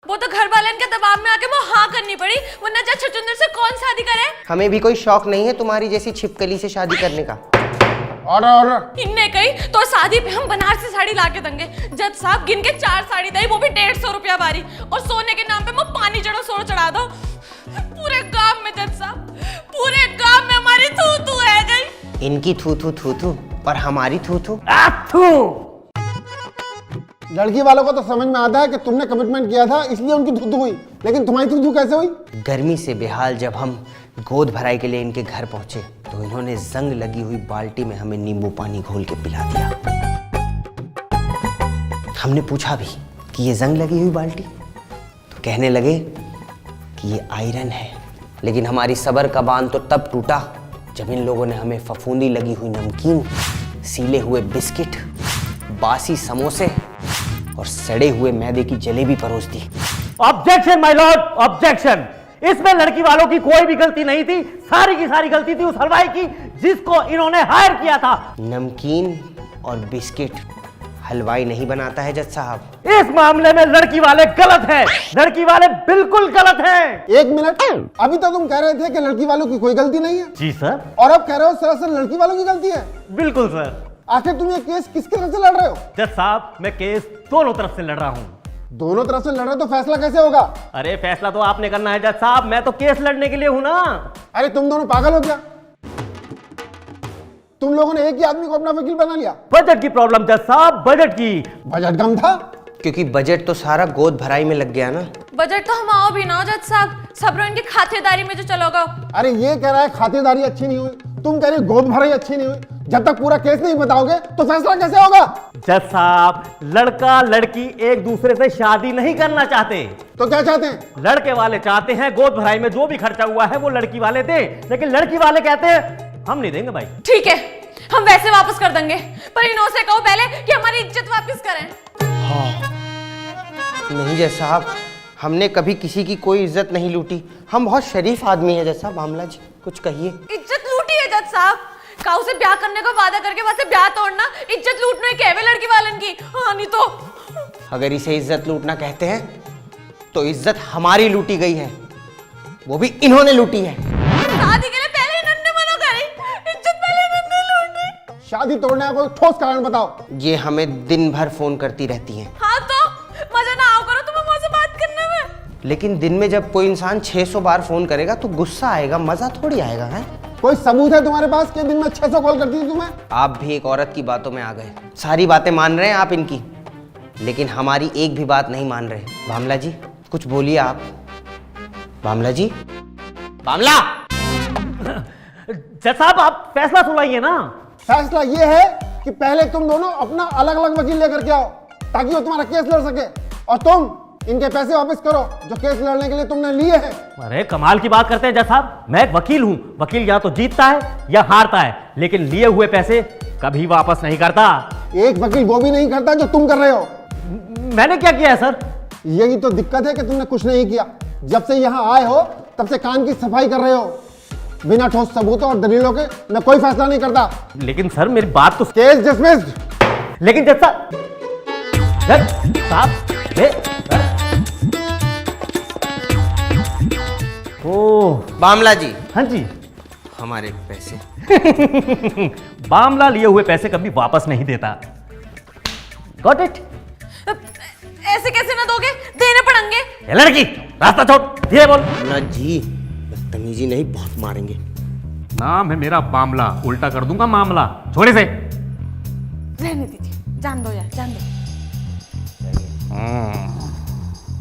वो तो घर वाले के दबाव में आके वो हाँ करनी पड़ी, वरना जा छचुंदर से कौन शादी करे। हमें भी कोई शौक नहीं है तुम्हारी जैसी छिपकली से शादी करने का। ऑर्डर। इनने कही तो शादी पे हम बनारसी साड़ी लाके देंगे। जज साहब गिन के 4 साड़ी दई, वो भी 150 रुपया बारी, और सोने के नाम पे मैं पानी जड़ो सोर चढ़ा दो। पूरे गांव में जज साहब, पूरे गांव में हमारी थू थू है गई। इनकी थू थू और हमारी थू थू। लड़की वालों को तो समझ में आता है कि तुमने कमिटमेंट किया था इसलिए उनकी थू हुई, लेकिन तुम्हारी थू कैसे हुई? गर्मी से बेहाल जब हम गोद भराई के लिए इनके घर पहुंचे तो इन्होंने जंग लगी हुई बाल्टी में हमें नींबू पानी घोल के पिला दिया। हमने पूछा भी कि ये जंग लगी हुई बाल्टी, तो कहने लगे कि ये आयरन है। लेकिन हमारी सब्र का बांध तो तब टूटा जब इन लोगों ने हमें फफूंदी लगी हुई नमकीन, सीले हुए बिस्किट, बासी समोसे और सड़े हुए मैदे की जलेबी परोस दी। Objection my lord, objection. इसमें लड़की वालों की कोई भी गलती नहीं थी, सारी की सारी गलती थी उस हलवाई की जिसको इन्होंने हायर किया था। नमकीन और बिस्किट हलवाई नहीं बनाता है जज साहब। इस मामले में लड़की वाले गलत हैं, लड़की वाले बिल्कुल गलत हैं। 1 मिनट, अभी तो तुम कह रहे थे कि लड़की वालों की कोई गलती नहीं है, जी सर। और अब कह रहे हो सरासर लड़की वालों की गलती है। बिल्कुल सर। आखिर तुम ये केस किसकी तरफ से लड़ रहे हो? जज साहब, मैं केस दोनों तरफ से लड़ रहा हूँ। दोनों तरफ से लड़ रहे हो तो फैसला कैसे होगा? अरे फैसला तो आपने करना है जज साहब, मैं तो केस लड़ने के लिए हूँ ना। अरे तुम दोनों पागल हो क्या? तुम लोगों ने एक ही आदमी को अपना वकील बना लिया। बजट की प्रॉब्लम जज साहब, बजट की। बजट कम था क्योंकि बजट तो सारा गोद भराई में लग गया ना। बजट तो हम आओ भी ना जज साहब, सब इनकी खातेदारी में जो चलोगा। अरे ये कह रहा है खातेदारी अच्छी नहीं हुई, तुम कह रहे हो गोद भराई अच्छी नहीं हुई। जब तक पूरा केस नहीं बताओगे तो फैसला कैसे होगा? जज साहब, लड़का लड़की एक दूसरे से शादी नहीं करना चाहते। तो क्या चाहते हैं? लड़के वाले चाहते हैं गोद भराई में जो भी खर्चा हुआ है वो लड़की वाले दें, लेकिन लड़की वाले कहते हैं हम नहीं देंगे भाई। ठीक है, हम वैसे वापस कर देंगे, पर इन्हों से कहो पहले कि हमारी इज्जत वापस करें। नहीं जज साहब, हमने कभी किसी की कोई इज्जत नहीं लूटी। हम बहुत शरीफ आदमी है जज साहब। मामला जी कुछ कहिए। इज्जत लूटी है जज साहब, काऊ से ब्याह करने का वादा करके वैसे ब्याह तोड़ना इज्जत लूटना है कहवे लड़की वालन की। हाँ नहीं तो। अगर इसे इज्जत लूटना कहते हैं तो इज्जत हमारी लूटी गई है, वो भी इन्होंने लूटी है। शादी के लिए पहले इन्होंने मना करी, इज्जत पहले इन्होंने लूटी। शादी तोड़ने का कोई ठोस कारण बताओ। ये हमें दिन भर फोन करती रहती हैं। हाँ तो मजा ना आओ करो तुम्हें मुझसे बात करने में। लेकिन दिन में जब कोई इंसान 600 बार फोन करेगा तो गुस्सा आएगा, मजा थोड़ी आएगा। है कोई सबूत है तुम्हारे पास कि दिन में 600 कॉल करती थी तुम्हें? आप भी एक औरत की बातों में आ गए। सारी बातें मान रहे हैं आप इनकी, लेकिन हमारी एक भी बात नहीं मान रहे। बामला जी कुछ बोलिए आप। बामला जी, बामला। जज साहब, आप फैसला सुनाइए ना। फैसला ये है कि पहले तुम दोनों अपना अलग अलग वकील लेकर के आओ ताकि वो तुम्हारा केस लड़ सके, और तुम इनके पैसे वापस करो जो केस लड़ने के लिए तुमने लिए हैं। अरे कमाल की बात करते हैं जज साहब, मैं एक वकील हूं। वकील या तो जीतता है या हारता है, लेकिन लिए हुए पैसे कभी वापस नहीं करता। एक वकील वो भी नहीं करता जो तुम कर रहे हो। मैंने क्या किया है सर? यही तो दिक्कत है कि तुमने कुछ नहीं किया। जब से यहाँ आए हो तब से कान की सफाई कर रहे हो। बिना ठोस सबूतों और दलीलों के मैं कोई फैसला नहीं करता। लेकिन सर मेरी बात तो। Case dismissed. लेकिन जज साहब, ओह बामला जी, हाँ जी। हमारे पैसे। बामला लिए हुए पैसे कभी वापस नहीं देता। Got it? ऐसे कैसे ना दोगे, देने पड़ेंगे। ये लड़की रास्ता छोड़, धीरे बोल। बामला जी बदतमीजी नहीं, बहुत मारेंगे। नाम है मेरा बामला, उल्टा कर दूंगा मामला। छोड़े से रहने दीजिए, जान दो यार, जान दो।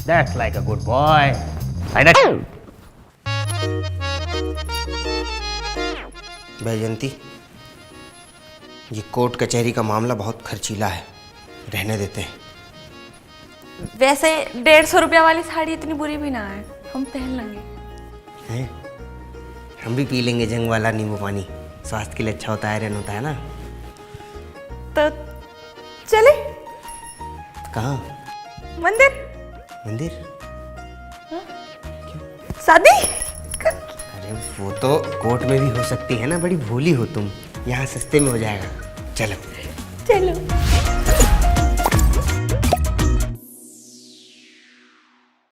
That's like a good boy. Baijanti, ये कोर्ट कचहरी का मामला बहुत खर्चीला है, रहने देते हैं। वैसे 150 रुपया वाली साड़ी इतनी बुरी भी ना है, हम पहन लेंगे। हैं? हम भी पी लेंगे जंग वाला नींबू पानी, स्वास्थ्य के लिए अच्छा होता है, आयरन होता है ना। तो चले कहाँ? मंदिर। मंदिर? शादी? अरे वो तो कोर्ट में भी हो सकती है ना, बड़ी भोली हो तुम। यहाँ सस्ते में हो जाएगा। चलो चलो।